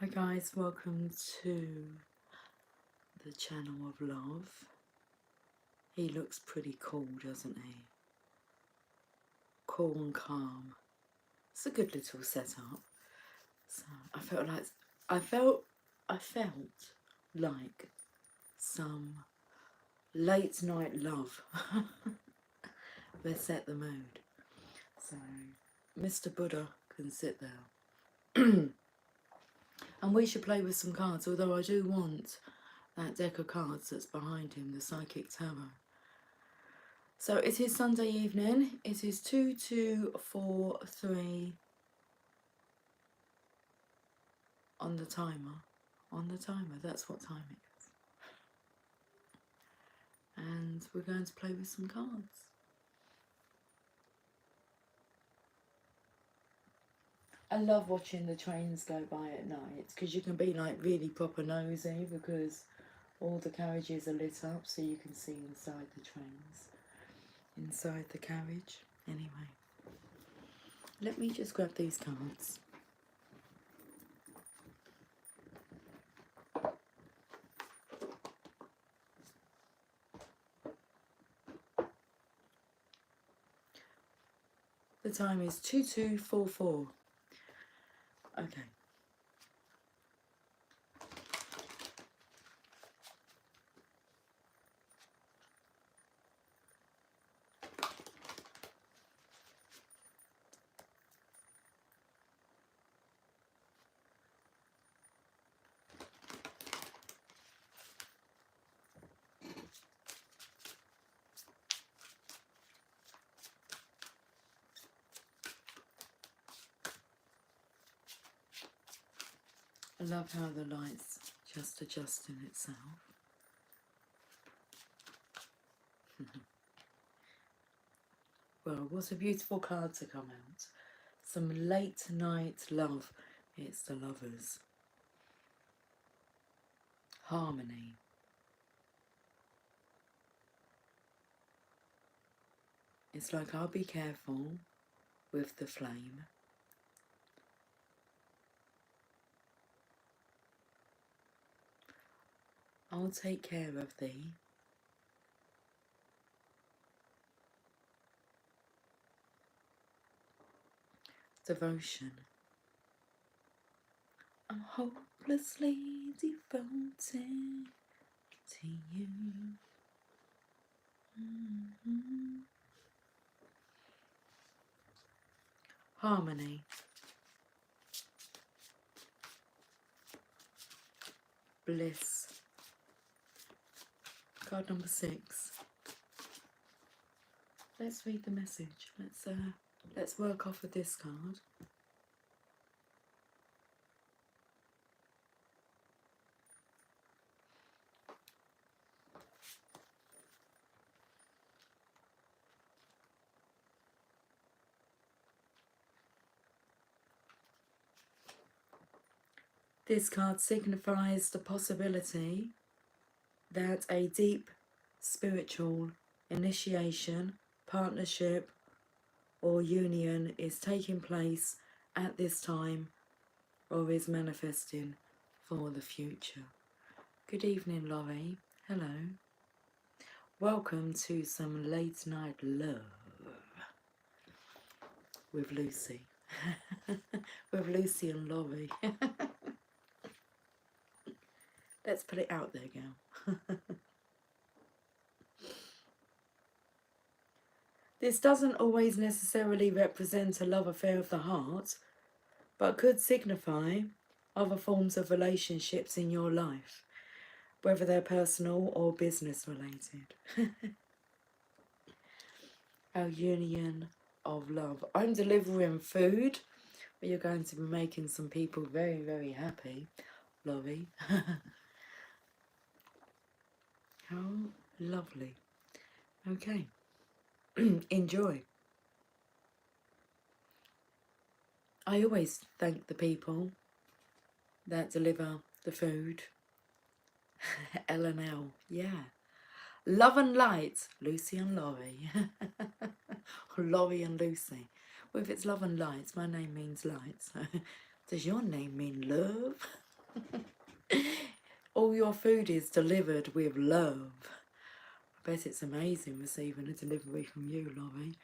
Hi guys, welcome to the channel of love. He looks pretty cool, doesn't he? Cool and calm. It's a good little setup. So I felt like some late night love. Let's set the mood. So Mr. Buddha can sit there. And we should play with some cards, although I do want that deck of cards that's behind him, the Psychic Tarot. So it is Sunday evening. It is 2243 on the timer. On the timer, that's what time it is. And we're going to play with some cards. I love watching the trains go by at night because you can be like really proper nosy because all the carriages are lit up so you can see inside the trains, inside the carriage. Anyway, let me just grab these cards. The time is 2244. Okay. I love how the light's just adjusting itself. Well, what a beautiful card to come out. Some late night love. It's the Lovers. Harmony. It's like, I'll be careful with the flame. I'll take care of thee. Devotion. I'm hopelessly devoted to you. Harmony. Bliss. Card number 6. Let's read the message. Let's work off of this card. This card signifies the possibility that a deep spiritual initiation, partnership, or union is taking place at this time or is manifesting for the future. Good evening, Laurie. Hello. Welcome to some late night love with Lucy. With Lucy and Laurie. Let's put it out there, girl. This doesn't always necessarily represent a love affair of the heart, but could signify other forms of relationships in your life, whether they're personal or business related. Our union of love. I'm delivering food, but you're going to be making some people very, very happy, Laurie. How lovely. Okay. Enjoy. I always thank the people that deliver the food. L&L, yeah. Love and light, Lucy and Laurie. Laurie and Lucy. Well, if it's love and light, my name means light. So does your name mean love? All your food is delivered with love. I bet it's amazing receiving a delivery from you, Laurie.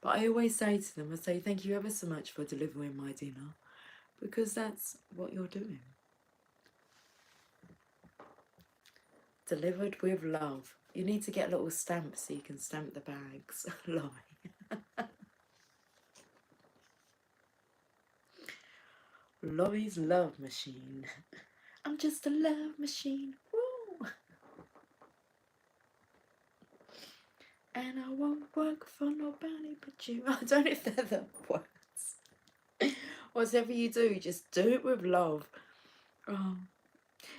But I always say to them, I say, thank you ever so much for delivering my dinner, because that's what you're doing. Delivered with love. You need to get a little stamp so you can stamp the bags, Laurie. Laurie's love machine. I'm just a love machine. Woo! And I won't work for nobody but you. I don't know if they're the words. Whatever you do, just do it with love. Oh,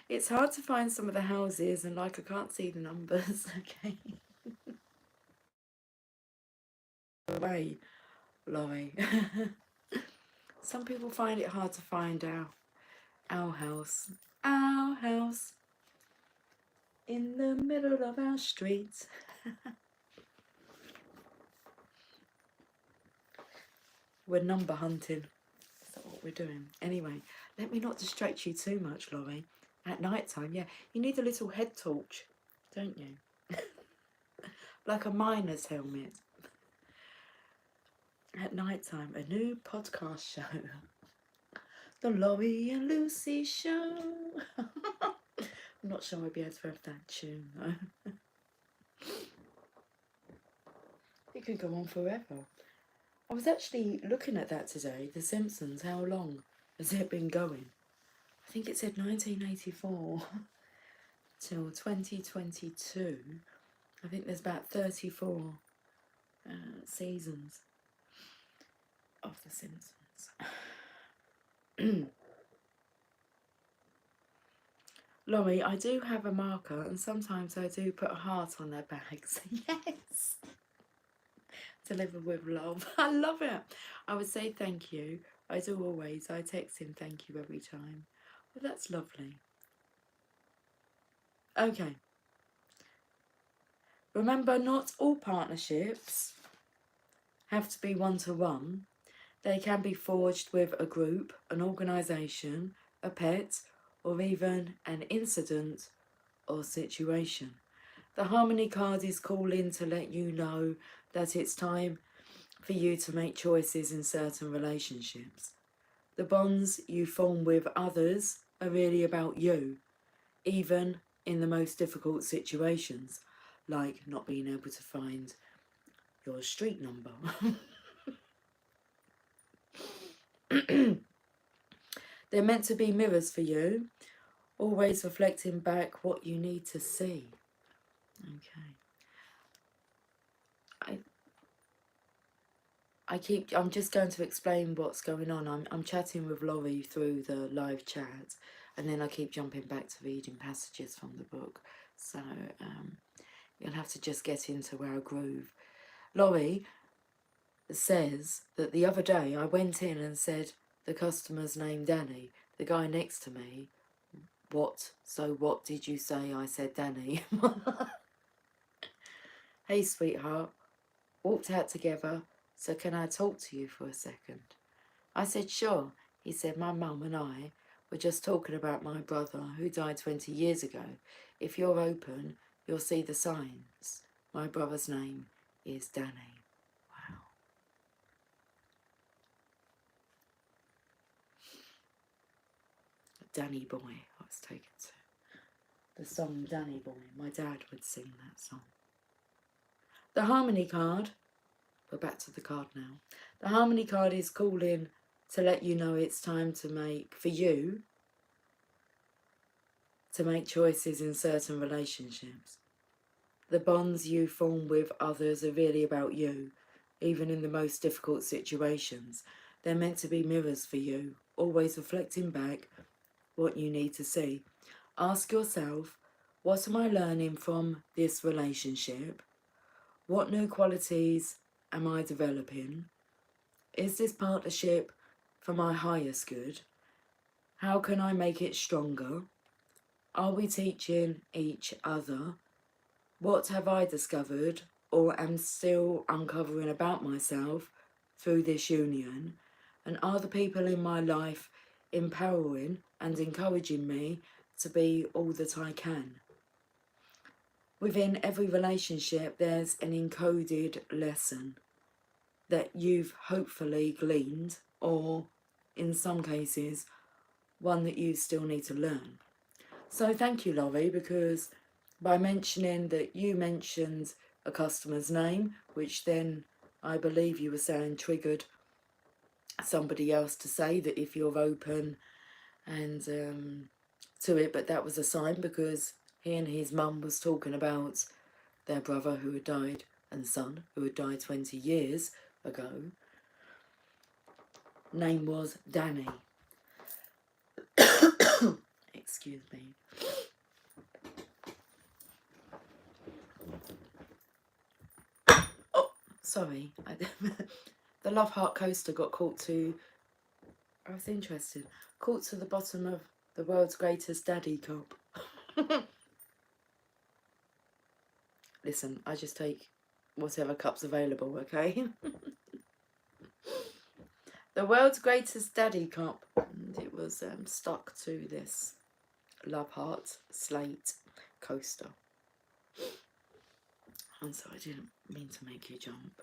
it's hard to find some of the houses, and like I can't see the numbers. Okay. Away, Laurie. Some people find it hard to find our house. Our house in the middle of our street. We're number hunting. Is that what we're doing? Anyway, let me not distract you too much, Laurie. At night time, yeah, you need a little head torch, don't you? Like a miner's helmet. At night time, a new podcast show. The Laurie and Lucy Show. I'm not sure I'll be able to have that tune though. It could go on forever. I was actually looking at that today, The Simpsons. How long has it been going? I think it said 1984 till 2022. I think there's about 34 seasons of The Simpsons. Laurie, I do have a marker, and sometimes I do put a heart on their bags. Yes! Deliver with love. I love it. I would say thank you. I do always. I text him thank you every time. Well, that's lovely. Okay. Remember, not all partnerships have to be one-to-one. They can be forged with a group, an organisation, a pet, or even an incident or situation. The Harmony card is calling to let you know that it's time for you to make choices in certain relationships. The bonds you form with others are really about you, even in the most difficult situations, like not being able to find your street number. They're meant to be mirrors for you, always reflecting back what you need to see. Okay. I'm just going to explain what's going on. I'm chatting with Laurie through the live chat, and then I keep jumping back to reading passages from the book. So you'll have to just get into our groove. Laurie says that the other day I went in and said the customer's name Danny. The guy next to me, what did you say? I said Danny. Hey sweetheart, walked out together, so can I talk to you for a second? I said sure. He said my mum and I were just talking about my brother who died 20 years ago. If you're open, you'll see the signs. My brother's name is Danny. Wow. Danny Boy, I was taken to. The song Danny Boy, my dad would sing that song. The Harmony card, we're back to the card now. The Harmony card is calling to let you know it's time to make, for you, to make choices in certain relationships. The bonds you form with others are really about you, even in the most difficult situations. They're meant to be mirrors for you, always reflecting back what you need to see. Ask yourself, what am I learning from this relationship? What new qualities am I developing? Is this partnership for my highest good? How can I make it stronger? Are we teaching each other? What have I discovered or am still uncovering about myself through this union? And are the people in my life empowering and encouraging me to be all that I can. Within every relationship, there's an encoded lesson that you've hopefully gleaned, or in some cases, one that you still need to learn. So thank you, Laurie, because by mentioning that you mentioned a customer's name, which then I believe you were saying triggered somebody else to say that if you're open and to it, but that was a sign because he and his mum was talking about their brother who had died and son who had died 20 years ago. Name was Danny. Excuse me. Oh, sorry. The Love Heart coaster got caught to... I was interested. Caught to the bottom of the world's greatest daddy cup. Listen, I just take whatever cup's available, okay? The world's greatest daddy cup. And it was stuck to this Love Heart slate coaster. And so I didn't mean to make you jump.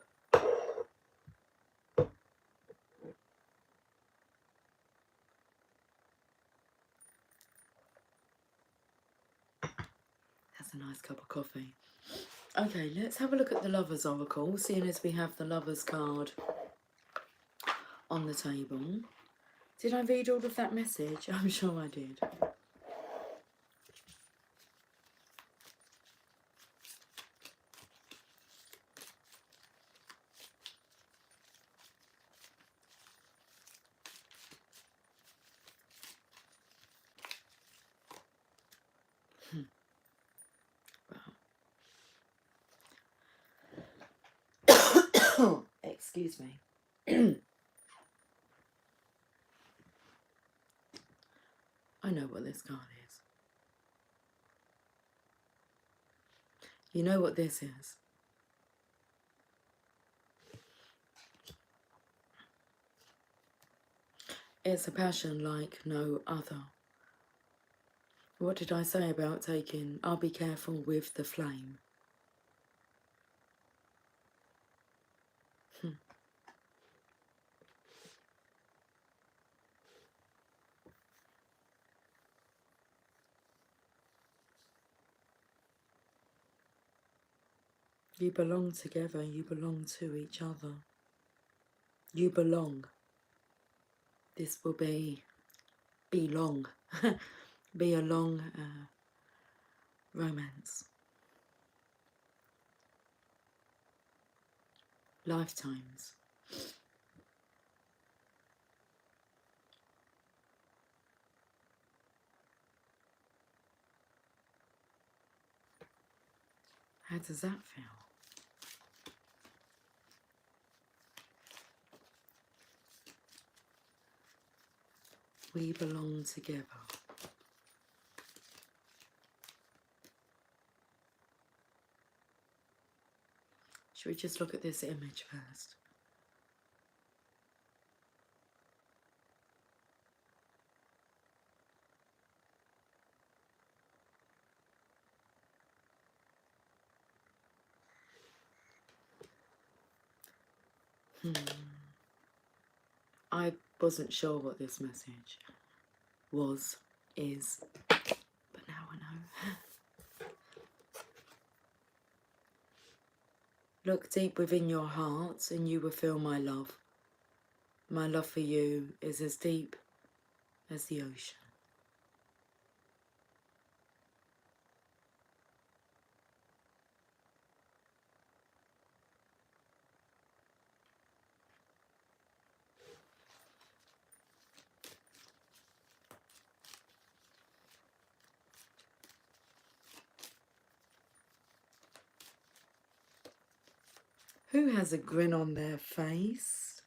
That's a nice cup of coffee. Okay, let's have a look at the Lovers Oracle, seeing as we have the Lovers card on the table. Did I read all of that message? I'm sure I did. Well, excuse me. I know what this card is. You know what this is. It's a passion like no other. What did I say about taking? I'll be careful with the flame. You belong together, you belong to each other. You belong. This will be long. Be a long romance. Lifetimes. How does that feel? We belong together. Should we just look at this image first? I wasn't sure what this message was, is, but now I know. Look deep within your heart and you will feel my love. My love for you is as deep as the ocean. Who has a grin on their face?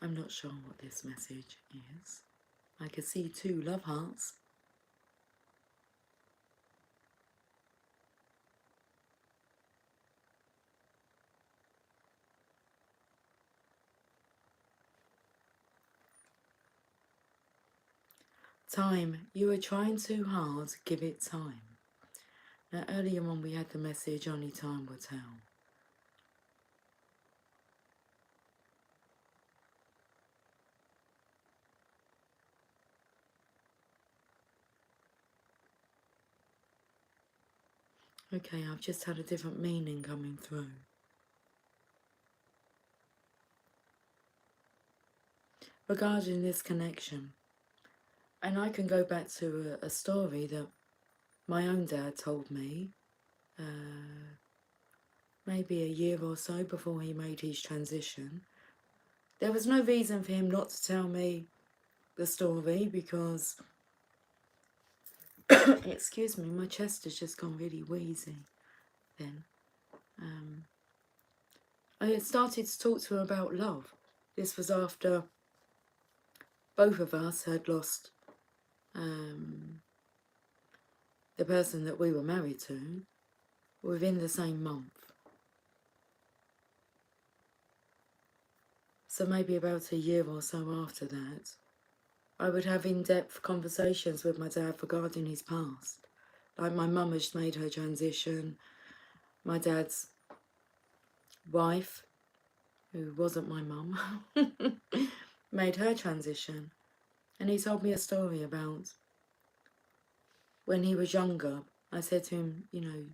I'm not sure what this message is. I can see 2 love hearts. Time, you are trying too hard, give it time. Now earlier on we had the message, only time will tell. Okay, I've just had a different meaning coming through. Regarding this connection, and I can go back to a story that my own dad told me maybe a year or so before he made his transition. There was no reason for him not to tell me the story because, excuse me, my chest has just gone really wheezy then. I had started to talk to him about love. This was after both of us had lost the person that we were married to within the same month. So maybe about a year or so after that, I would have in-depth conversations with my dad regarding his past. Like my mum has made her transition, my dad's wife, who wasn't my mum, made her transition. And he told me a story about when he was younger. I said to him, you know,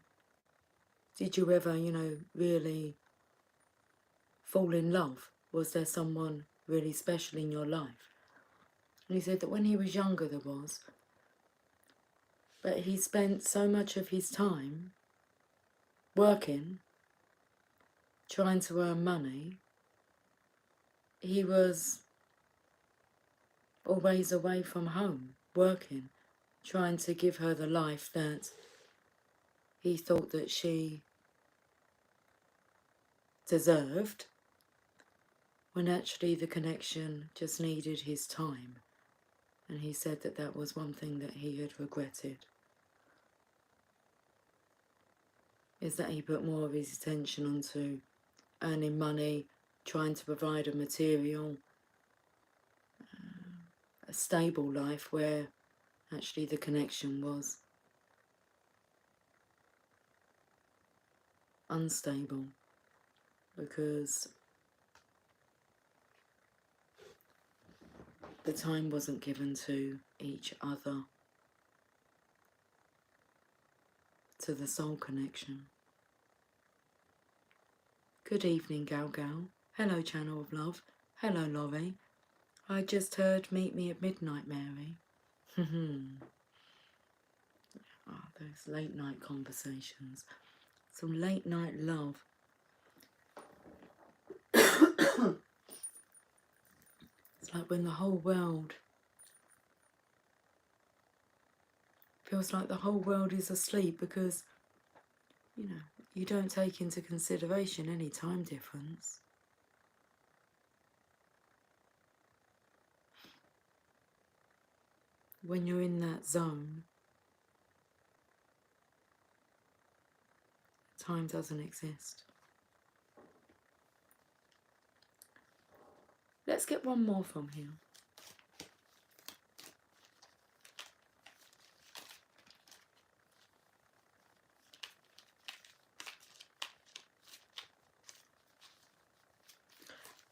did you ever, you know, really fall in love? Was there someone really special in your life? And he said that when he was younger there was, but he spent so much of his time working, trying to earn money. He was always away from home, working, trying to give her the life that he thought that she deserved, when actually the connection just needed his time. And he said that that was one thing that he had regretted, is that he put more of his attention onto earning money, trying to provide a material, a stable life, where actually the connection was unstable, because the time wasn't given to each other, to the soul connection. Good evening, Gal Gal. Hello, Channel of Love. Hello, Laurie. I just heard Meet Me at Midnight, Mary. Oh, those late night conversations. Some late night love. It's like when the whole world feels like the whole world is asleep because, you know, you don't take into consideration any time difference. When you're in that zone, time doesn't exist. Let's get one more from here.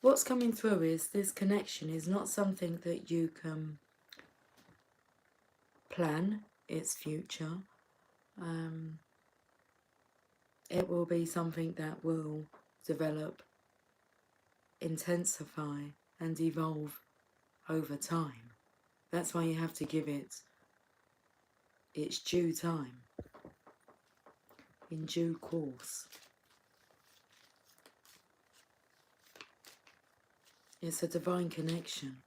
What's coming through is this connection is not something that you can plan its future. It will be something that will develop, intensify and evolve over time. That's why you have to give it its due time, in due course. It's a divine connection.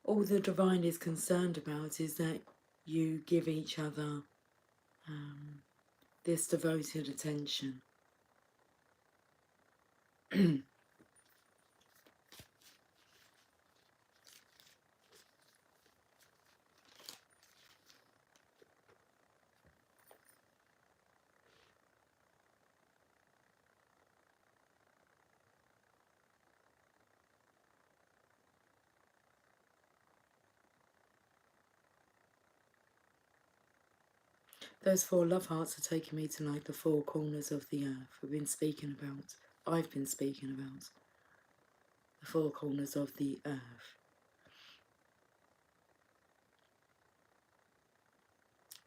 All the divine is concerned about is that you give each other this devoted attention. Those 4 love hearts are taking me to like the 4 corners of the earth. I've been speaking about the 4 corners of the earth.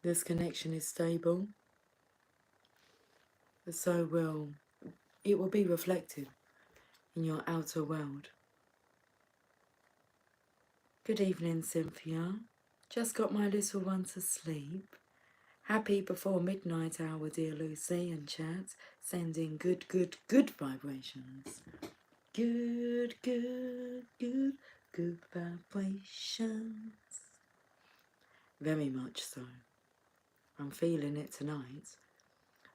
This connection is stable, so it will be reflected in your outer world. Good evening, Cynthia. Just got my little one to sleep. Happy before midnight hour, dear Lucy, and chat. Sending good vibrations. Good vibrations. Very much so. I'm feeling it tonight.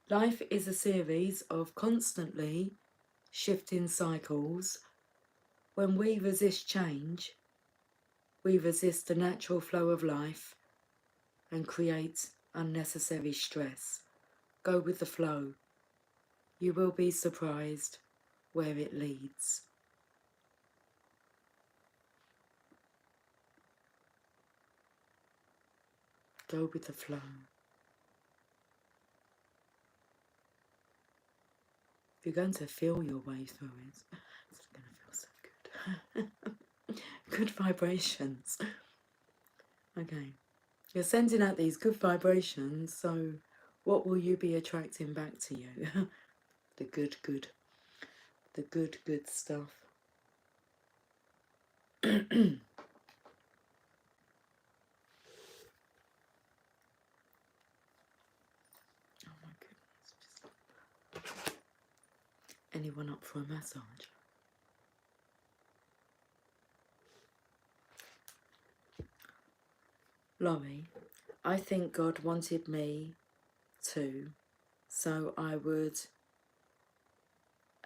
Life is a series of constantly shifting cycles. When we resist change, we resist the natural flow of life and create unnecessary stress. Go with the flow. You will be surprised where it leads. Go with the flow. You're going to feel your way through it. It's going to feel so good. Good vibrations. Okay. You're sending out these good vibrations, so what will you be attracting back to you? The good stuff. Oh my goodness. Anyone up for a massage? Laurie, I think God wanted me to, so I would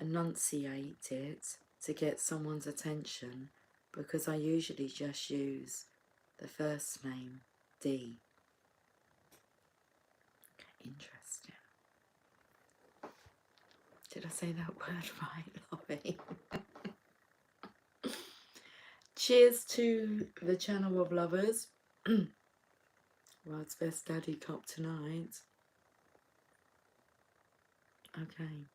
enunciate it to get someone's attention, because I usually just use the first name, D. Interesting. Did I say that word right, Laurie? Cheers to the channel of lovers. World's best daddy cup tonight. Okay.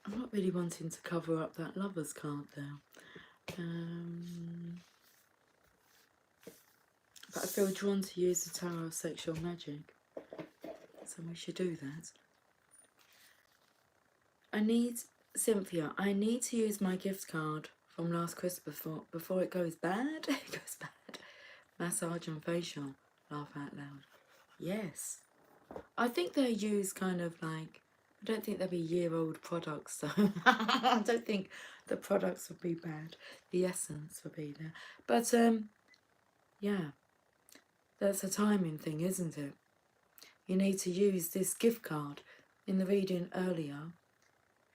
I'm not really wanting to cover up that lover's card there. But I feel drawn to use the Tower of Sexual Magic. So we should do that. Cynthia, I need to use my gift card from last Christmas before it goes bad. It goes bad. Massage and facial. Laugh out loud. Yes. I think they use kind of like, I don't think they'll be year-old products, so I don't think the products would be bad. The essence would be there. But, yeah, that's a timing thing, isn't it? You need to use this gift card. In the reading earlier,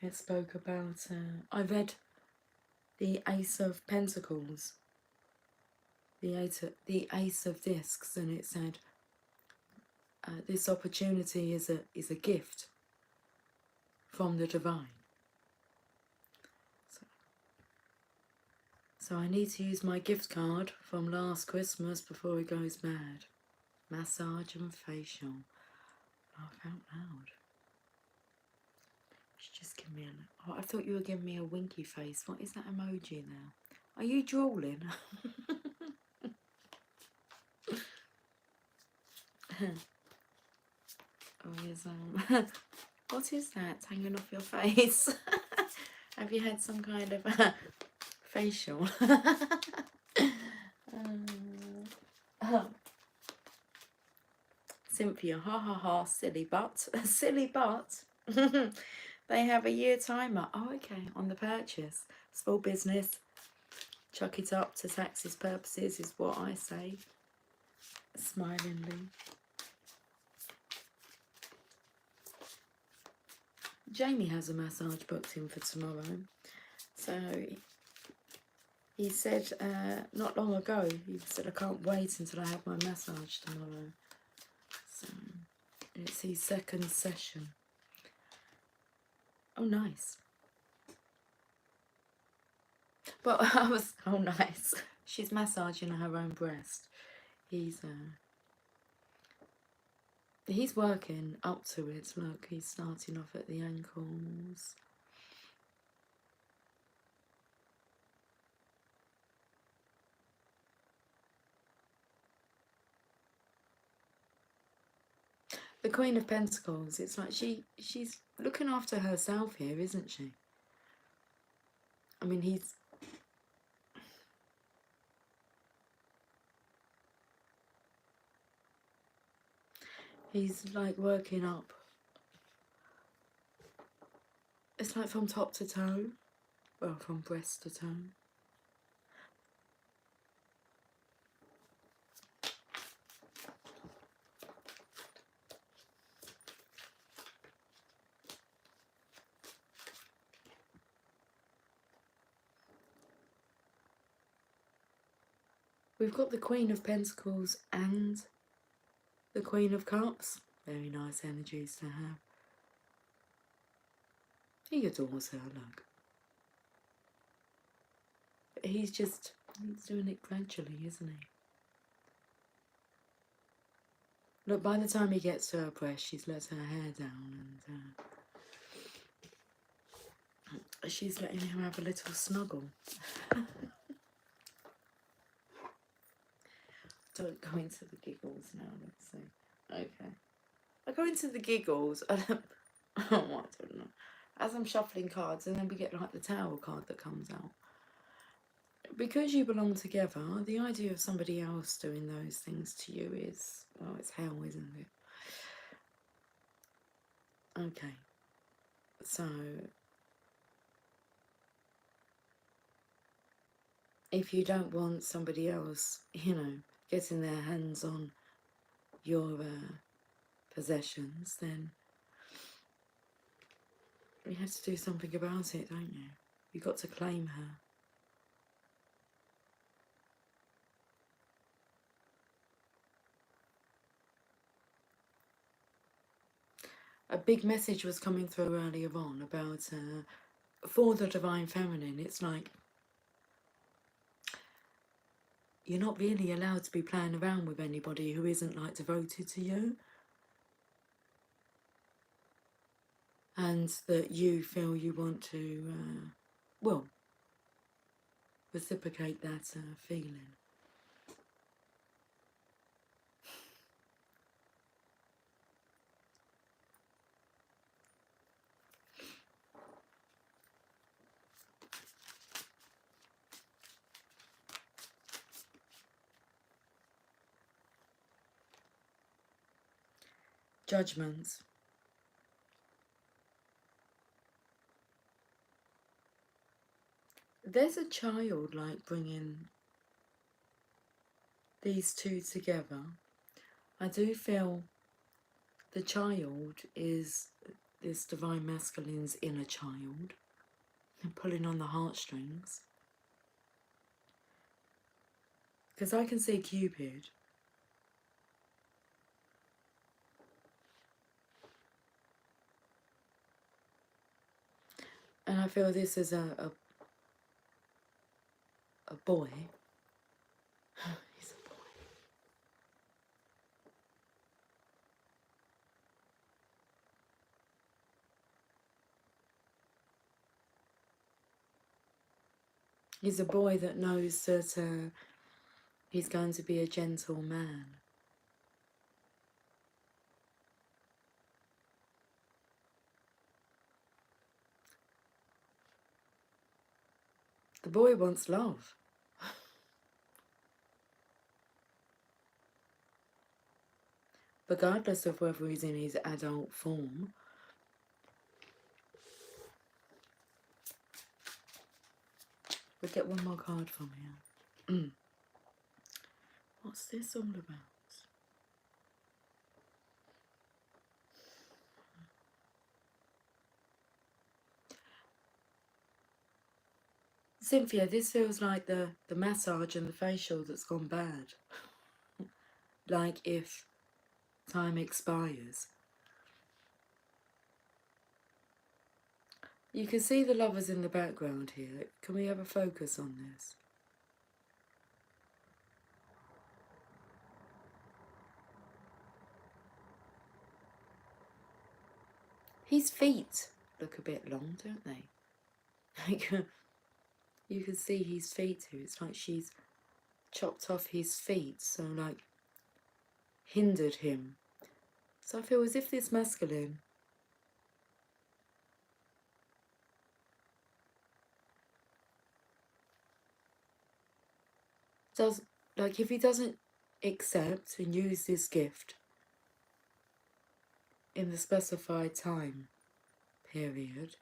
it spoke about, I read the Ace of Pentacles, the Ace of Discs, and it said, this opportunity is a gift from the divine. So I need to use my gift card from last Christmas before it goes mad. Massage and facial. Laugh out loud. Just give me a... Oh, I thought you were giving me a winky face. What is that emoji there? Are you drooling? Oh, yes, what is that hanging off your face? Have you had some kind of facial? Cynthia, ha ha ha, silly butt. Silly butt. They have a year timer. Oh, okay, on the purchase. Small business. Chuck it up to taxes purposes is what I say. Smilingly. Jamie has a massage booked in for tomorrow. So he said not long ago, he said, I can't wait until I have my massage tomorrow. So It's his second session. Oh, nice. But I was, oh, nice. She's massaging her own breast. He's working up to it. Look, he's starting off at the ankles. The Queen of Pentacles, it's like she's looking after herself here, isn't she? I mean, he's like working up. It's like from top to toe. Well, from breast to toe. We've got the Queen of Pentacles and the Queen of Cups. Very nice energies to have. He adores her, look. But he's doing it gradually, isn't he? Look, by the time he gets to her breast, she's let her hair down and she's letting him have a little snuggle. Don't go into the giggles now, let's see. Okay. I go into the giggles. I don't know. As I'm shuffling cards, and then we get like the Tower card that comes out. Because you belong together, the idea of somebody else doing those things to you is, well, it's hell, isn't it? Okay. So, if you don't want somebody else, getting their hands on your possessions, then you have to do something about it, don't you? You've got to claim her. A big message was coming through earlier on about for the Divine Feminine. It's like you're not really allowed to be playing around with anybody who isn't like devoted to you, and that you feel you want to well, reciprocate that feeling. Judgments. There's a child like bringing these two together. I do feel the child is this Divine Masculine's inner child, and pulling on the heartstrings. Because I can see Cupid. And I feel this is a boy. He's a boy. He's a boy that knows that he's going to be a gentle man. The boy wants love. Regardless of whether he's in his adult form. We'll get one more card from here. What's this all about? Cynthia, this feels like the massage and the facial that's gone bad. Like if time expires. You can see the lovers in the background here. Can we have a focus on this? His feet look a bit long, don't they? Like, you can see his feet here. It's like she's chopped off his feet, so like hindered him. So I feel as if this masculine does, like, if he doesn't accept and use this gift in the specified time period,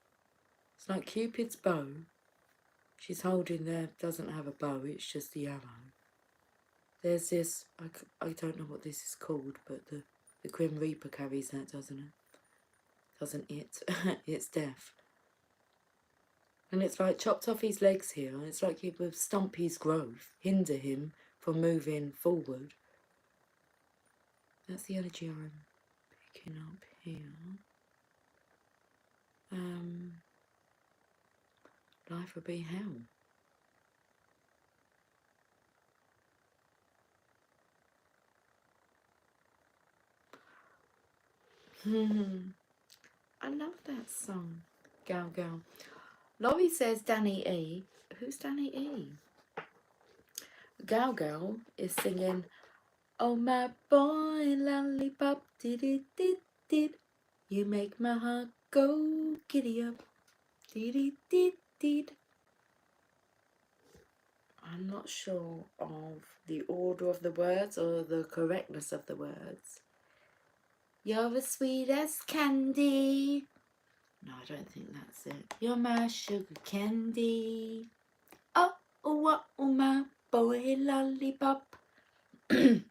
it's like Cupid's bow. She's holding there, doesn't have a bow, it's just the arrow. There's this, I don't know what this is called, but the Grim Reaper carries that, doesn't it? Doesn't it? It's death. And it's like chopped off his legs here, and it's like it would stump his growth, hinder him from moving forward. That's the energy I'm picking up here. Life would be hell. I love that song, Gal Gal. Laurie says Danny E. Who's Danny E? Gal Gal is singing, oh my boy, lollipop, did it, did. You make my heart go giddy up, did it, did. I'm not sure of the order of the words or the correctness of the words. You're as sweet as candy. No, I don't think that's it. You're my sugar candy. Oh, oh, oh, my boy lollipop. I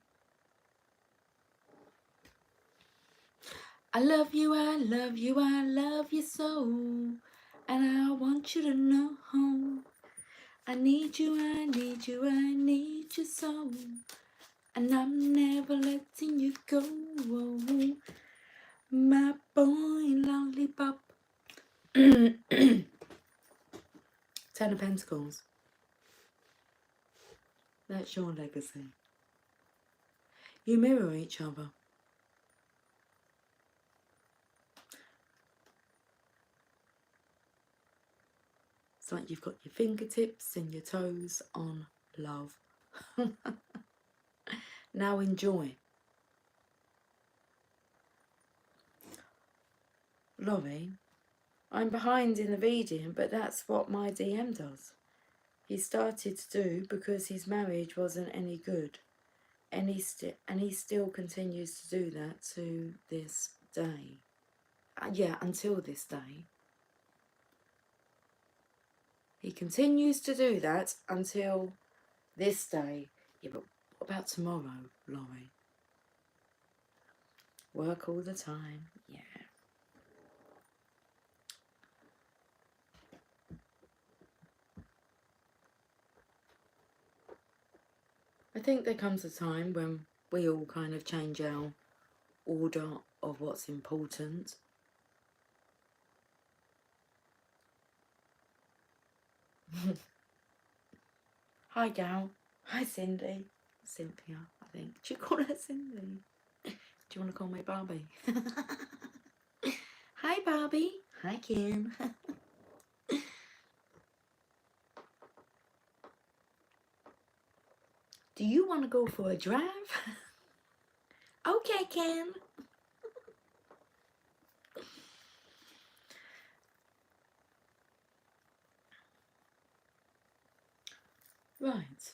love you, I love you, I love you so. And I want you to know I need you, I need you, I need you so. And I'm never letting you go. My boy lollipop. Ten of Pentacles. That's your legacy. You mirror each other. It's like you've got your fingertips and your toes on love. Now enjoy. Laurie, I'm behind in the reading, but that's what my DM does. He started to do because his marriage wasn't any good. And he still continues to do that to this day. Yeah, until this day. He continues to do that until this day. Yeah, but what about tomorrow, Laurie? Work all the time, yeah. I think there comes a time when we all kind of change our order of what's important. Hi, Gal. Hi, Cindy. Cynthia, I think. Do you call her Cindy? Do you want to call me Barbie? Hi, Barbie. Hi, Kim. Do you want to go for a drive? Okay, Kim. Right.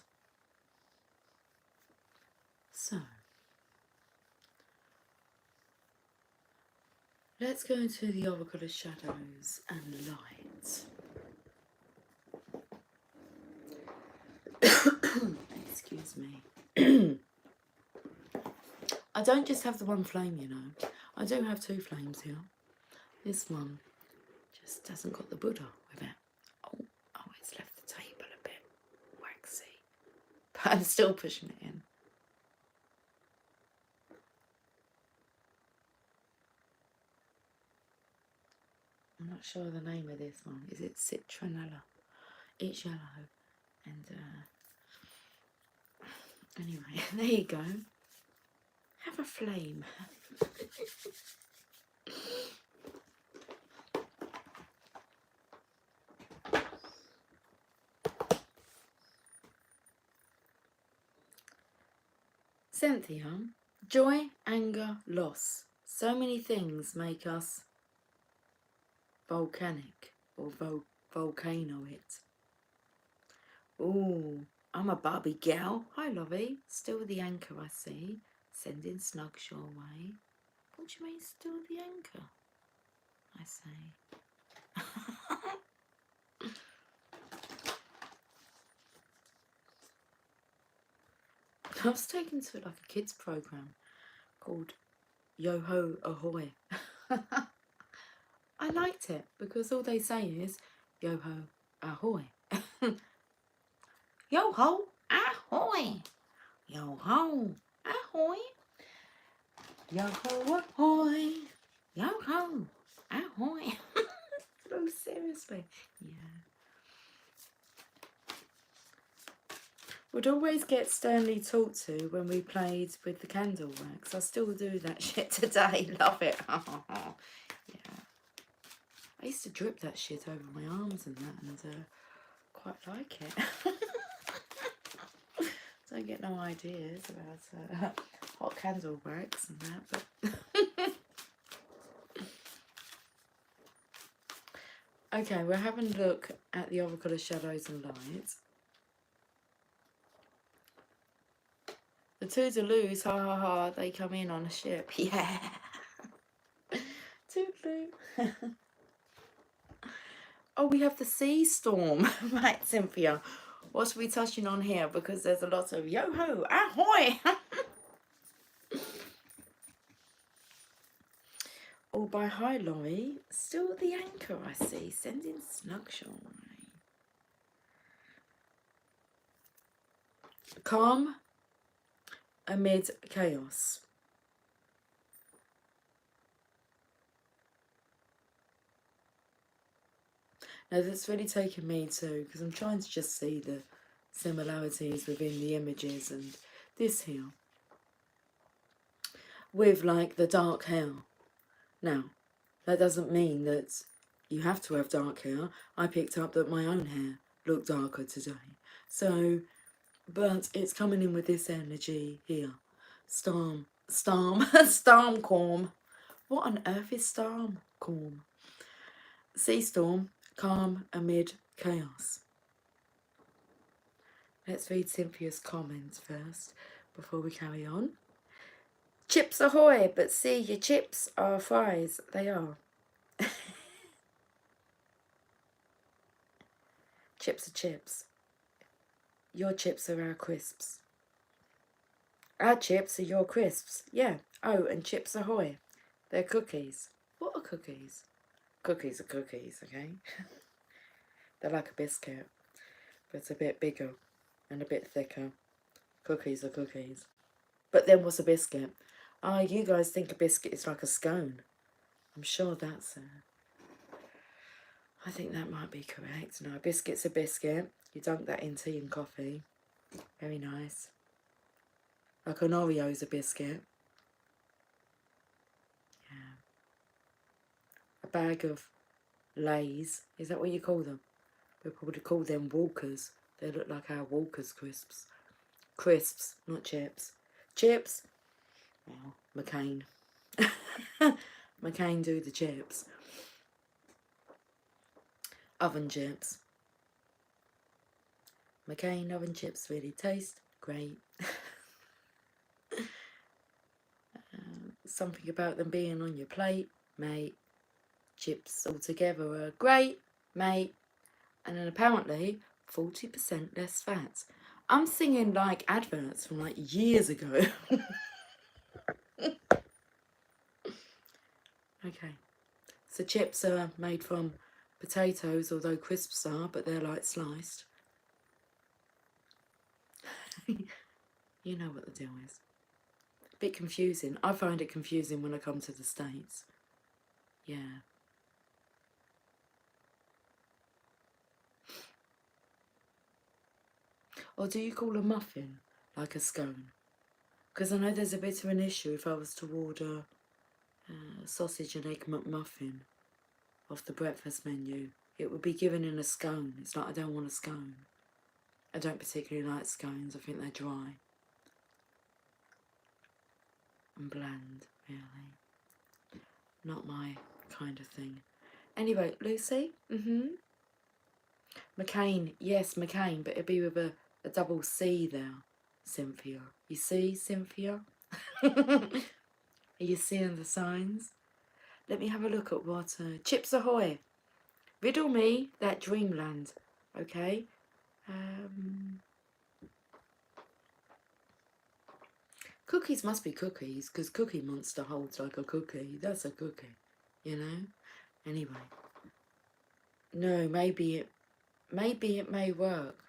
So, let's go into the Oracle of Shadows and Light. Excuse me. I don't just have the one flame, you know. I do have two flames here. This one just hasn't got the Buddha with it. Oh, it's left the table a bit waxy. But I'm still pushing it in. I'm not sure the name of this one. Is it citronella? It's yellow. And anyway, there you go. Have a flame. Cynthia, joy, anger, loss. So many things make us volcanic or volcano it. Ooh, I'm a Barbie gal. Hi, Lovey. Still the anchor, I see. Sending snugs your way. What do you mean, still the anchor? I say. I was taken to like a kids program called Yo Ho Ahoy. I liked it because all they say is Yo Ho Ahoy. Yo ho ahoy. Yo ho ahoy. Yo ho ahoy. Yo ho ahoy. No, seriously. Yeah. Would always get sternly talked to when we played with the candle wax. I still do that shit today. Love it. Yeah. I used to drip that shit over my arms and that, and quite like it. Don't get no ideas about hot candle wax and that, but okay, we're having a look at the other colour shadows and lights. The Toodaloos, ha ha ha, they come in on a ship. Yeah. Toodaloo. Oh, we have the sea storm. Right, Cynthia. What are we touching on here? Because there's a lot of yo-ho, ahoy. Oh, by hi, Laurie. Still the anchor, I see. Sending snugs your way. Calm amid chaos. Now that's really taken me to, because I'm trying to just see the similarities within the images, and this here with like the dark hair. Now that doesn't mean that you have to have dark hair. I picked up that my own hair looked darker today, so but it's coming in with this energy here. Stormcorn. What on earth is Stormcorn? Sea storm, calm amid chaos. Let's read Cynthia's comments first before we carry on. Chips ahoy, but see, your chips are fries. They are. Chips are chips. Your chips are our crisps. Our chips are your crisps. Yeah. Oh, and chips ahoy. They're cookies. What are cookies? Cookies are cookies, okay? They're like a biscuit, but it's a bit bigger and a bit thicker. Cookies are cookies. But then what's a biscuit? Ah, you guys think a biscuit is like a scone. I'm sure that's I think that might be correct. No, a biscuit's a biscuit. You dunk that in tea and coffee. Very nice. Like an Oreo's a biscuit. Yeah. A bag of Lays. Is that what you call them? We probably call them Walkers. They look like our Walkers crisps. Crisps, not chips. Chips? Well, McCain. McCain do the chips. Oven chips. McCain oven chips really taste great. Something about them being on your plate, mate. Chips altogether are great, mate. And then apparently 40% less fat. I'm singing like adverts from like years ago. Okay, so chips are made from potatoes, although crisps are, but they're like sliced. You know what the deal is. A bit confusing. I find it confusing when I come to the States. Yeah. Or do you call a muffin like a scone? Because I know there's a bit of an issue if I was to order a sausage and egg McMuffin off the breakfast menu. It would be given in a scone. It's like, I don't want a scone. I don't particularly like scones. I think they're dry and bland, really. Not my kind of thing. Anyway, Lucy? McCain. Yes, McCain, but it'd be with a double C there, Cynthia. You see, Cynthia? Are you seeing the signs? Let me have a look at what... Chips Ahoy! Riddle me that dreamland, okay? Cookies must be cookies, because Cookie Monster holds like a cookie. That's a cookie, you know? Anyway. No, maybe it may work.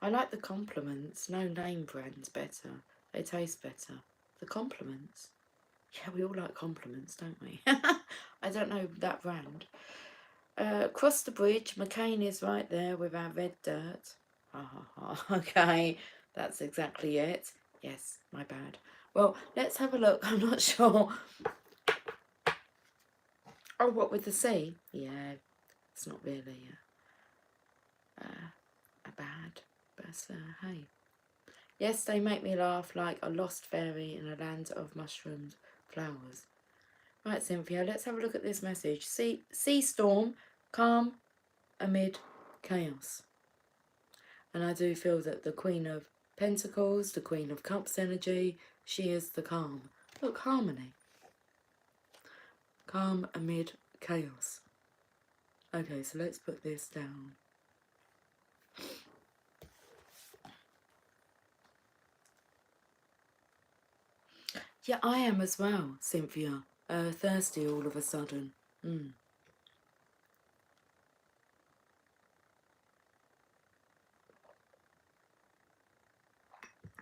I like the compliments. No name brand's better. They taste better. The compliments. Yeah, we all like compliments, don't we? I don't know that brand. Cross the bridge. McCain is right there with our red dirt. Ha ha ha. Okay, that's exactly it. Yes, my bad. Well, let's have a look. I'm not sure. Oh, what with the C? Yeah, it's not really a bad, but hey. Yes, they make me laugh like a lost fairy in a land of mushroomed flowers. Right, Cynthia, let's have a look at this message. Sea storm, calm amid chaos. And I do feel that the Queen of Pentacles, the Queen of Cups energy, she is the calm. Look, harmony. Calm amid chaos. Okay, so let's put this down. Yeah, I am as well, Cynthia. Thirsty all of a sudden.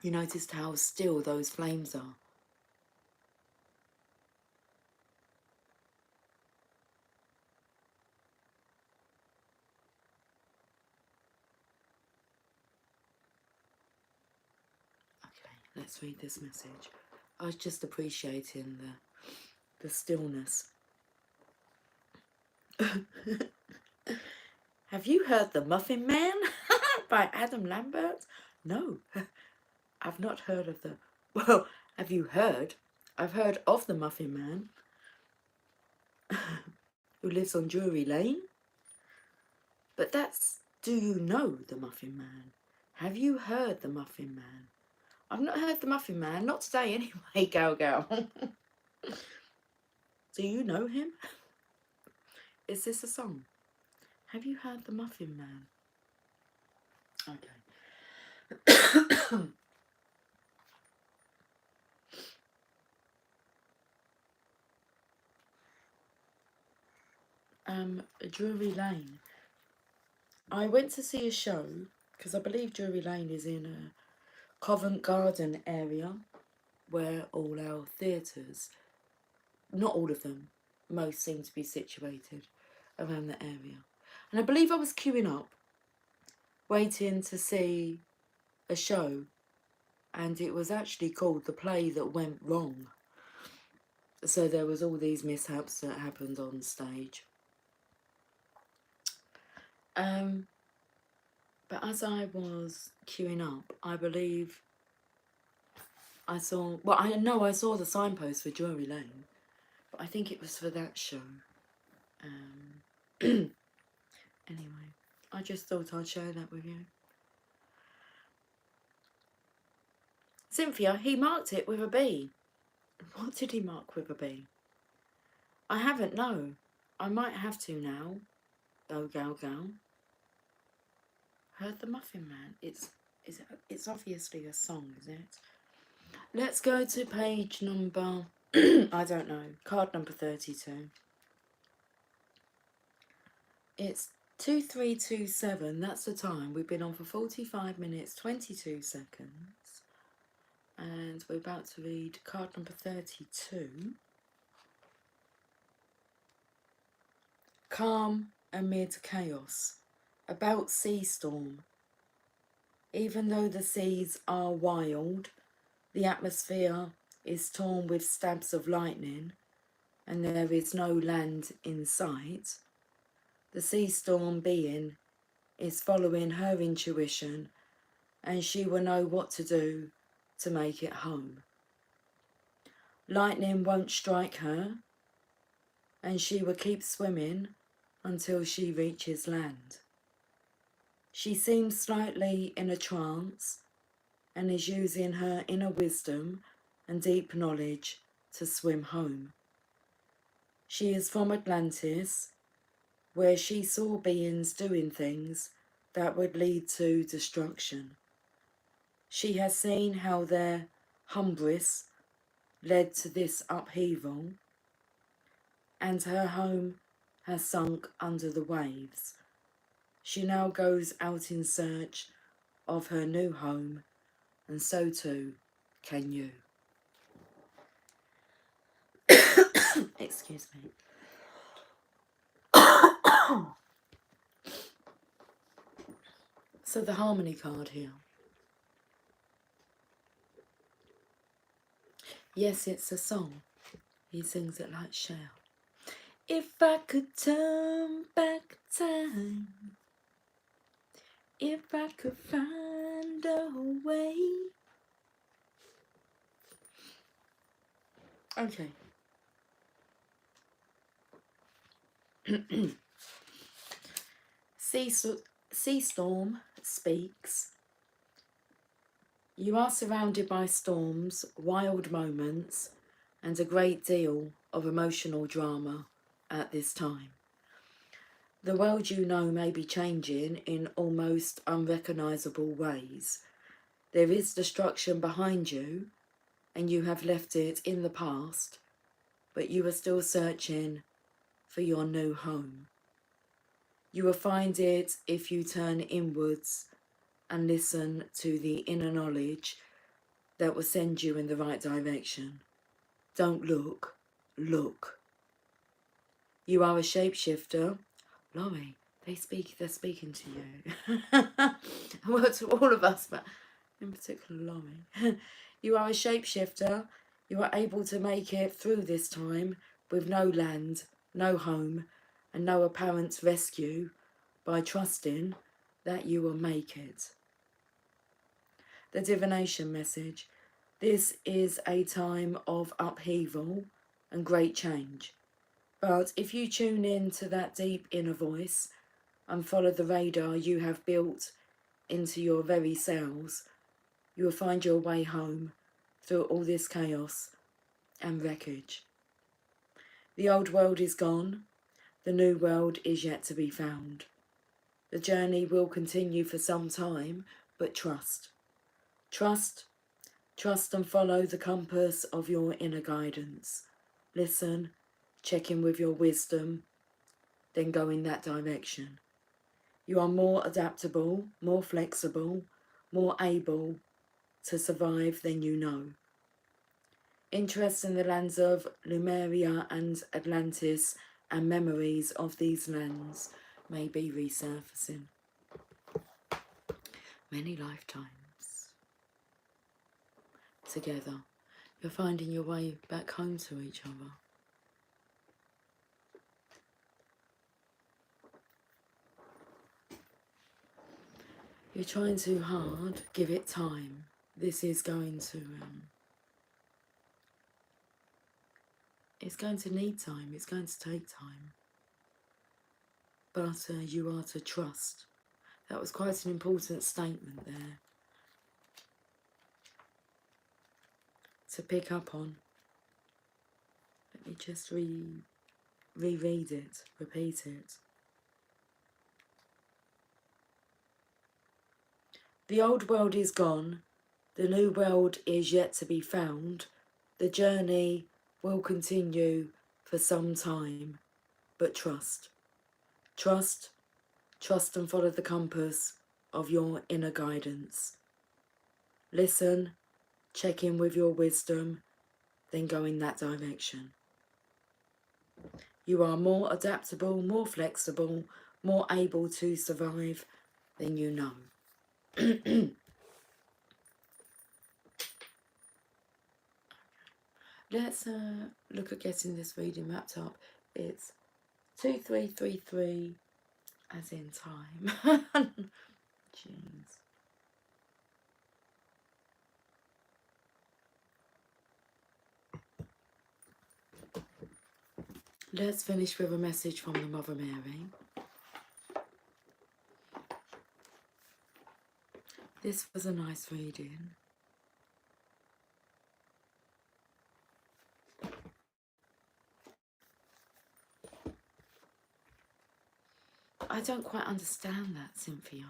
You noticed how still those flames are. Okay, let's read this message. I was just appreciating the stillness. Have you heard The Muffin Man by Adam Lambert? No, I've not heard of the... Well, have you heard? I've heard of The Muffin Man who lives on Drury Lane. But that's... Do you know The Muffin Man? Have you heard The Muffin Man? I've not heard The Muffin Man. Not today anyway, Gal. Do you know him? Is this a song? Have you heard The Muffin Man? Okay. Drury Lane. I went to see a show, because I believe Drury Lane is in a Covent Garden area where all our theatres, not all of them, most seem to be situated around the area. And I believe I was queuing up, waiting to see a show, and it was actually called The Play That Went Wrong. So there was all these mishaps that happened on stage. But as I was queuing up, I believe I saw... Well, I know I saw the signpost for Drury Lane, but I think it was for that show. Anyway, I just thought I'd share that with you. Cynthia, he marked it with a B. What did he mark with a B? I haven't, no. I might have to now. Oh, gal. Heard The Muffin Man. It's obviously a song, is it? Let's go to page number... I don't know. Card number 32. It's 2327. That's the time. We've been on for 45 minutes, 22 seconds. And we're about to read card number 32. Calm amid chaos. About sea storm. Even though the seas are wild, the atmosphere is torn with stabs of lightning, and there is no land in sight. The sea storm being is following her intuition, and she will know what to do to make it home. Lightning won't strike her, and she will keep swimming until she reaches land. She seems slightly in a trance and is using her inner wisdom and deep knowledge to swim home. She is from Atlantis, where she saw beings doing things that would lead to destruction. She has seen how their hubris led to this upheaval, and her home has sunk under the waves. She now goes out in search of her new home, and so too can you. Excuse me. So the harmony card here. Yes, it's a song. He sings it like Cher. If I could turn back time, if I could find a way. Okay. Sea Storm speaks. You are surrounded by storms, wild moments, and a great deal of emotional drama at this time. The world you know may be changing in almost unrecognisable ways. There is destruction behind you, and you have left it in the past, but you are still searching for your new home. You will find it if you turn inwards and listen to the inner knowledge that will send you in the right direction. Don't look, look. You are a shapeshifter. Laurie, they're speaking to you. Well, to all of us, but in particular Laurie. You are a shapeshifter. You are able to make it through this time with no land, no home, and no apparent rescue by trusting that you will make it. The divination message. This is a time of upheaval and great change. But if you tune in to that deep inner voice and follow the radar you have built into your very cells, you will find your way home through all this chaos and wreckage. The old world is gone. The new world is yet to be found. The journey will continue for some time, but trust. Trust and follow the compass of your inner guidance. Listen, check in with your wisdom, then go in that direction. You are more adaptable, more flexible, more able to survive than you know. Interest in the lands of Lemuria and Atlantis and memories of these lands may be resurfacing. Many lifetimes together, you're finding your way back home to each other. You're trying too hard, give it time. This is going to it's going to need time, it's going to take time. But you are to trust. That was quite an important statement there to pick up on. Let me just reread it, repeat it. The old world is gone, the new world is yet to be found. The journey will continue for some time, but trust. Trust and follow the compass of your inner guidance. Listen, check in with your wisdom, then go in that direction. You are more adaptable, more flexible, more able to survive than you know. Let's look at getting this reading wrapped up. It's 2333 as in time. Jeez. Let's finish with a message from the Mother Mary. This was a nice reading. I don't quite understand that, Cynthia.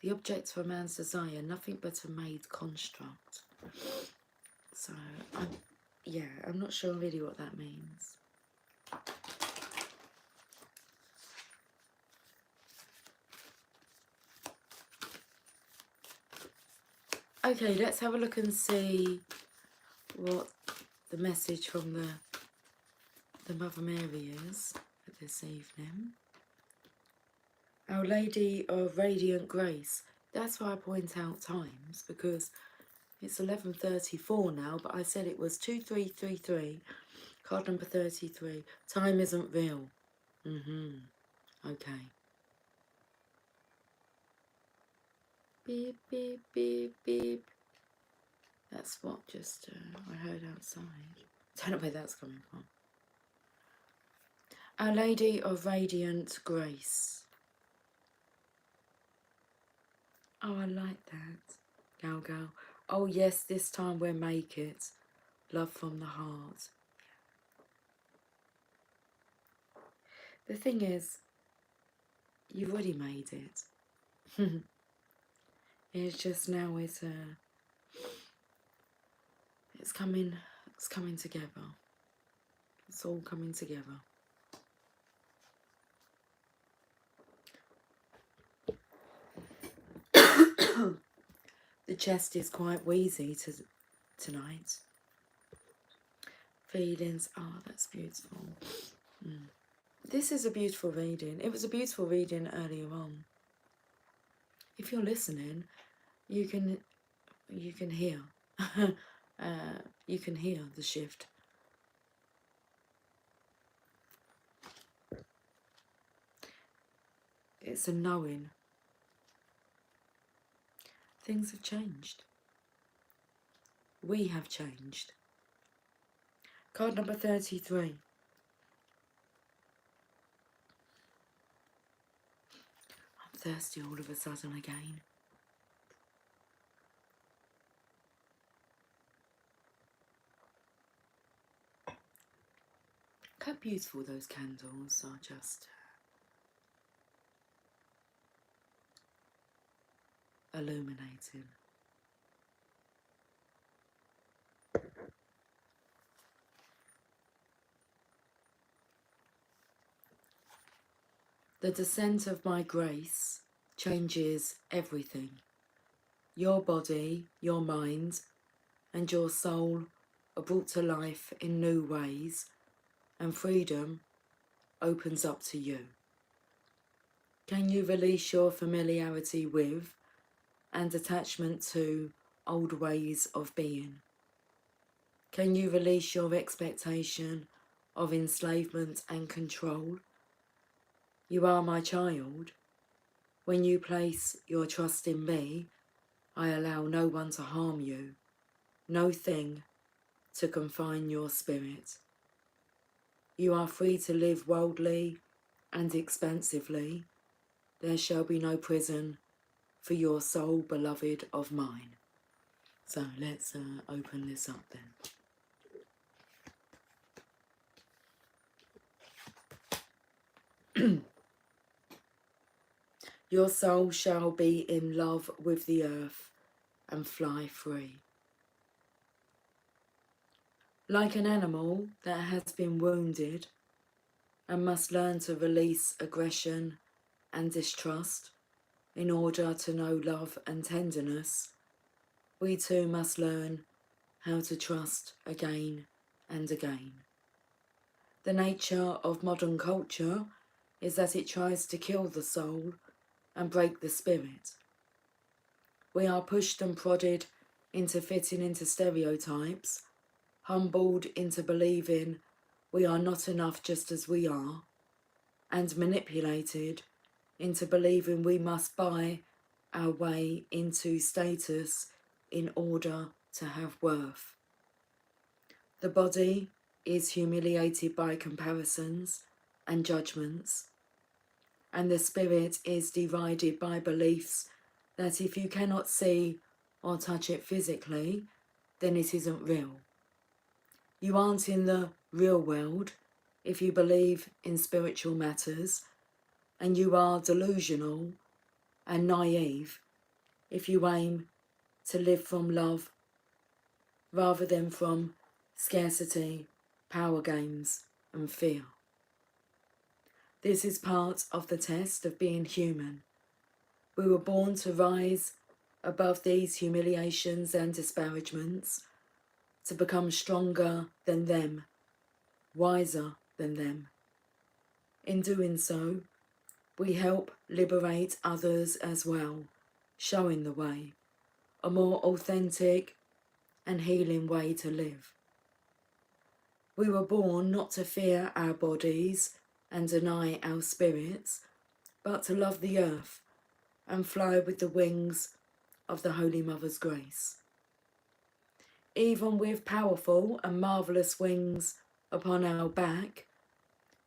The object of a man's desire, nothing but a made construct. So, I'm not sure really what that means. Okay, let's have a look and see what the message from the Mother Mary is for this evening. Our Lady of Radiant Grace. That's why I point out times, because it's 11:34 now, but I said it was 2333, card number 33. Time isn't real. Okay. Beep, beep, beep, beep. That's what just I heard outside. Don't know where that's coming from. Our Lady of Radiant Grace. Oh, I like that. Gal gal. Oh yes, this time we'll make it. Love from the heart. The thing is, you've already made it. It's just now it's coming together. It's all coming together. The chest is quite wheezy tonight. Feelings, oh that's beautiful. This is a beautiful reading. It was a beautiful reading earlier on. If you're listening, you can hear. You can hear the shift. It's a knowing. Things have changed. We have changed. Card number 33. I'm thirsty all of a sudden again. Look how beautiful those candles are, just illuminating. The descent of my grace changes everything. Your body, your mind, and your soul are brought to life in new ways, and freedom opens up to you. Can you release your familiarity with and attachment to old ways of being? Can you release your expectation of enslavement and control? You are my child. When you place your trust in me, I allow no one to harm you, no thing to confine your spirit. You are free to live worldly and expansively. There shall be no prison for your soul, beloved of mine. So let's open this up then. Your soul shall be in love with the earth and fly free. Like an animal that has been wounded and must learn to release aggression and distrust in order to know love and tenderness, we too must learn how to trust again and again. The nature of modern culture is that it tries to kill the soul and break the spirit. We are pushed and prodded into fitting into stereotypes, humbled into believing we are not enough just as we are, and manipulated into believing we must buy our way into status in order to have worth. The body is humiliated by comparisons and judgments, and the spirit is derided by beliefs that if you cannot see or touch it physically, then it isn't real. You aren't in the real world if you believe in spiritual matters, and you are delusional and naive if you aim to live from love rather than from scarcity, power games, and fear. This is part of the test of being human. We were born to rise above these humiliations and disparagements, to become stronger than them, wiser than them. In doing so, we help liberate others as well, showing the way, a more authentic and healing way to live. We were born not to fear our bodies and deny our spirits, but to love the earth and fly with the wings of the Holy Mother's grace. Even with powerful and marvellous wings upon our back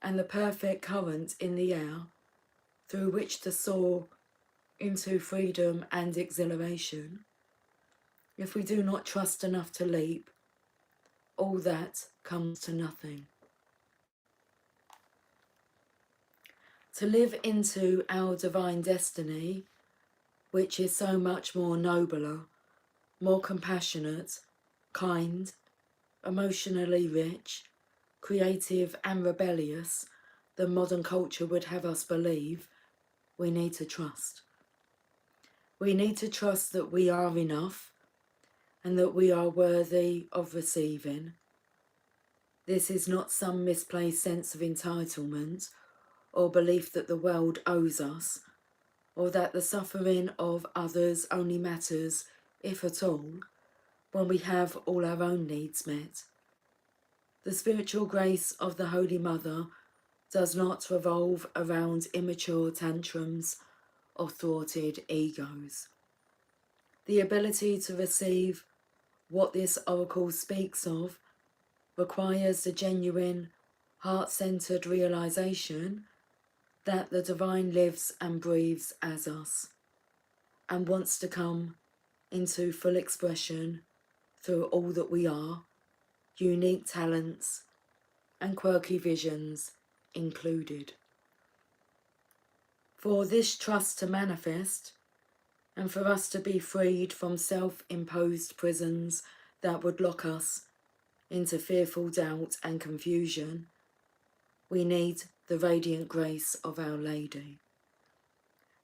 and the perfect current in the air through which to soar into freedom and exhilaration, if we do not trust enough to leap, all that comes to nothing. To live into our divine destiny, which is so much more nobler, more compassionate, kind, emotionally rich, creative and rebellious than modern culture would have us believe, we need to trust. We need to trust that we are enough and that we are worthy of receiving. This is not some misplaced sense of entitlement or belief that the world owes us, or that the suffering of others only matters, if at all, when we have all our own needs met. The spiritual grace of the Holy Mother does not revolve around immature tantrums or thwarted egos. The ability to receive what this oracle speaks of requires the genuine, heart-centered realization that the divine lives and breathes as us and wants to come into full expression through all that we are, unique talents and quirky visions included. For this trust to manifest, and for us to be freed from self-imposed prisons that would lock us into fearful doubt and confusion, we need the radiant grace of Our Lady.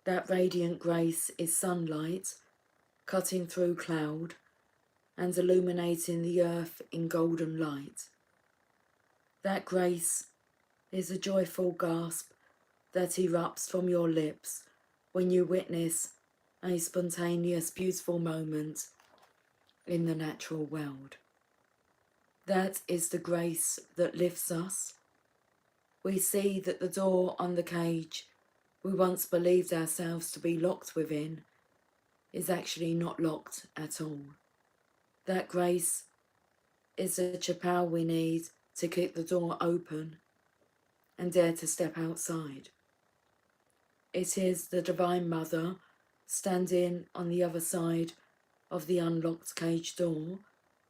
That radiant grace is sunlight cutting through cloud and illuminating the earth in golden light. That grace is a joyful gasp that erupts from your lips when you witness a spontaneous, beautiful moment in the natural world. That is the grace that lifts us. We see that the door on the cage we once believed ourselves to be locked within is actually not locked at all. That grace is the chappelle we need to kick the door open and dare to step outside. It is the Divine Mother standing on the other side of the unlocked cage door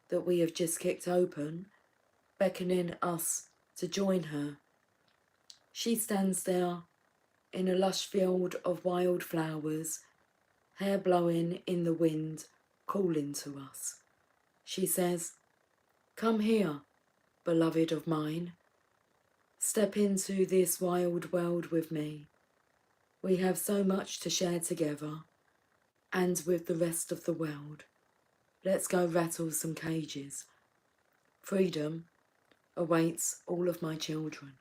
that we have just kicked open, beckoning us to join her. She stands there in a lush field of wild flowers, hair blowing in the wind, calling to us. She says, "Come here, beloved of mine. Step into this wild world with me. We have so much to share together, and with the rest of the world. Let's go rattle some cages. Freedom awaits all of my children."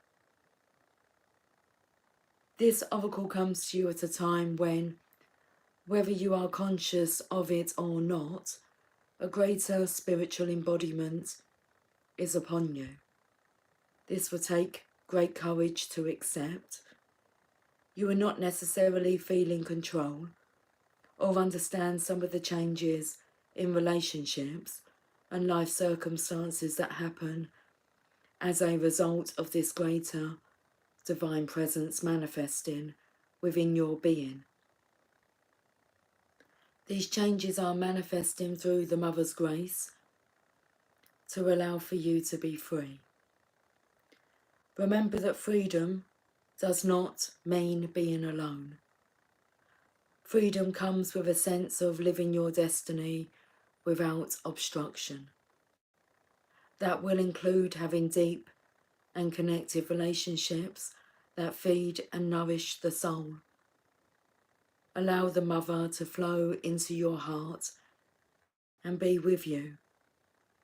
This oracle comes to you at a time when Whether you are conscious of it or not, a greater spiritual embodiment is upon you. This will take great courage to accept. You are not necessarily feeling control or understand some of the changes in relationships and life circumstances that happen as a result of this greater divine presence manifesting within your being. These changes are manifesting through the Mother's grace to allow for you to be free. Remember that freedom does not mean being alone. Freedom comes with a sense of living your destiny without obstruction. That will include having deep and connective relationships that feed and nourish the soul. Allow the Mother to flow into your heart and be with you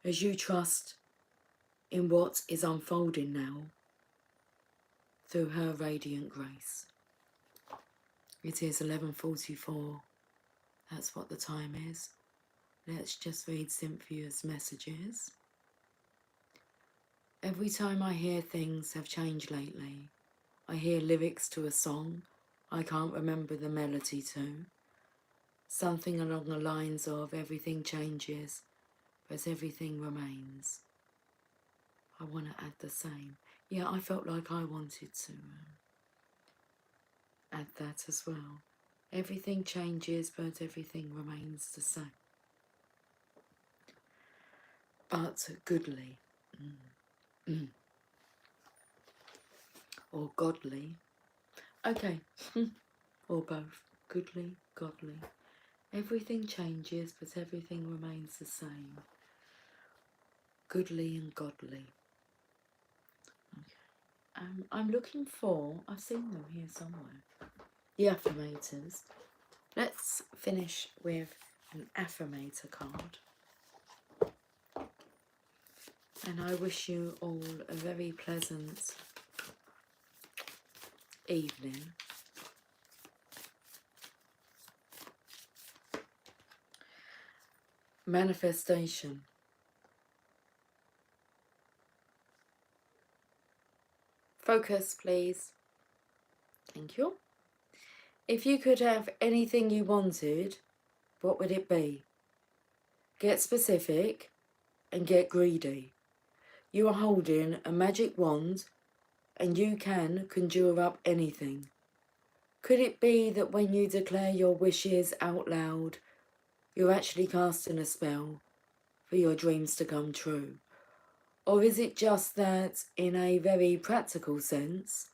as you trust in what is unfolding now through her radiant grace. It is 11:44. That's what the time is. Let's just read Cynthia's messages. Every time I hear things have changed lately, I hear lyrics to a song I can't remember the melody to. Something along the lines of everything changes, but everything remains. I want to add the same. Yeah, I felt like I wanted to add that as well. Everything changes, but everything remains the same. But goodly. Or godly. Okay. Or both. Goodly, godly. Everything changes, but everything remains the same. Goodly and godly. Okay. I'm looking for, I've seen them here somewhere, the affirmators. Let's finish with an affirmator card. And I wish you all a very pleasant evening. Manifestation. Focus, please. Thank you. If you could have anything you wanted, what would it be? Get specific and get greedy. You are holding a magic wand and you can conjure up anything. Could it be that when you declare your wishes out loud, you're actually casting a spell for your dreams to come true? Or is it just that, in a very practical sense,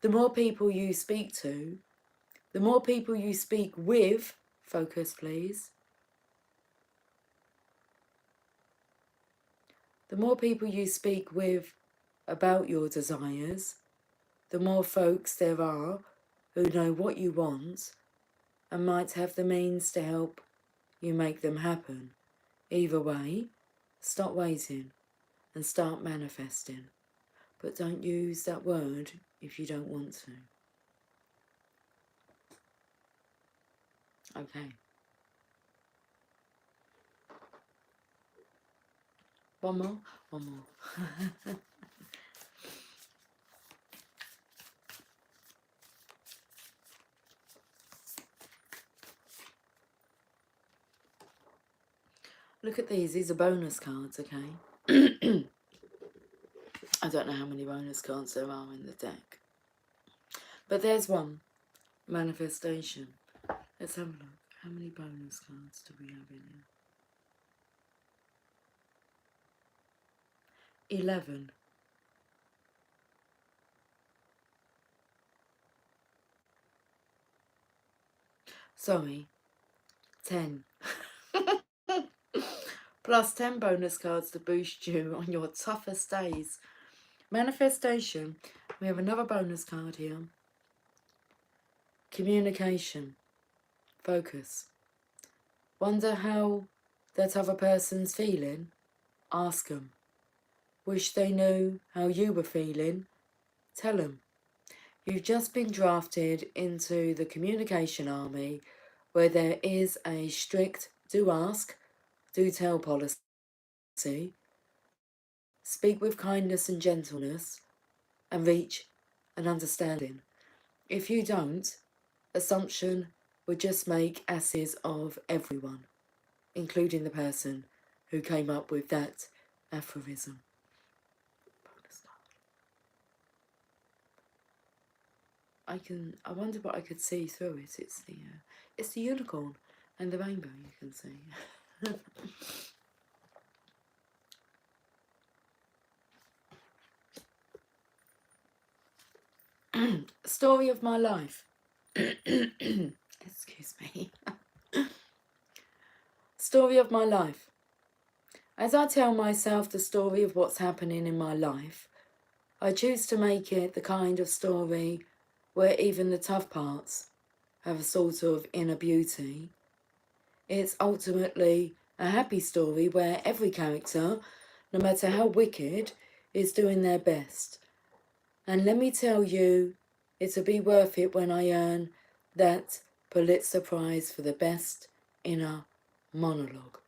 the more people you speak to, the more people you speak with, focus please, the more people you speak with about your desires, the more folks there are who know what you want and might have the means to help you make them happen. Either way, stop waiting and start manifesting. But don't use that word if you don't want to. Okay. One more? One more. Look at these are bonus cards, okay? I don't know how many bonus cards there are in the deck. But there's one. Manifestation. Let's have a look. How many bonus cards do we have in here? 11. Sorry. 10. Plus 10 bonus cards to boost you on your toughest days. Manifestation. We have another bonus card here. Communication. Focus. Wonder how that other person's feeling? Ask them. Wish they knew how you were feeling? Tell them. You've just been drafted into the communication army, where there is a strict do ask, do tell policy, speak with kindness and gentleness, and reach an understanding. If you don't, assumption would just make asses of everyone, including the person who came up with that aphorism. I wonder what I could see through it. It's the unicorn and the rainbow you can see. Story of my life. Excuse me. Story of my life. As I tell myself the story of what's happening in my life, I choose to make it the kind of story where even the tough parts have a sort of inner beauty. It's ultimately a happy story where every character, no matter how wicked, is doing their best. And let me tell you, it'll be worth it when I earn that Pulitzer Prize for the best inner monologue.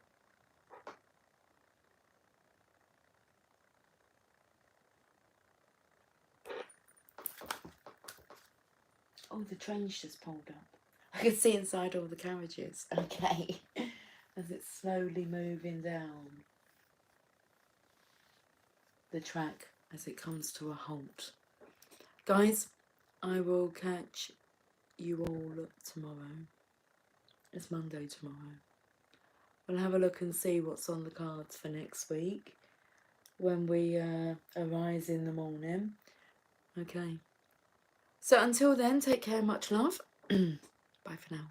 Oh, the train's just pulled up. I can see inside all the carriages. Okay. As it's slowly moving down the track as it comes to a halt. Guys, I will catch you all tomorrow. It's Monday tomorrow. We'll have a look and see what's on the cards for next week when we arise in the morning. Okay. So until then, take care, much love. Bye for now.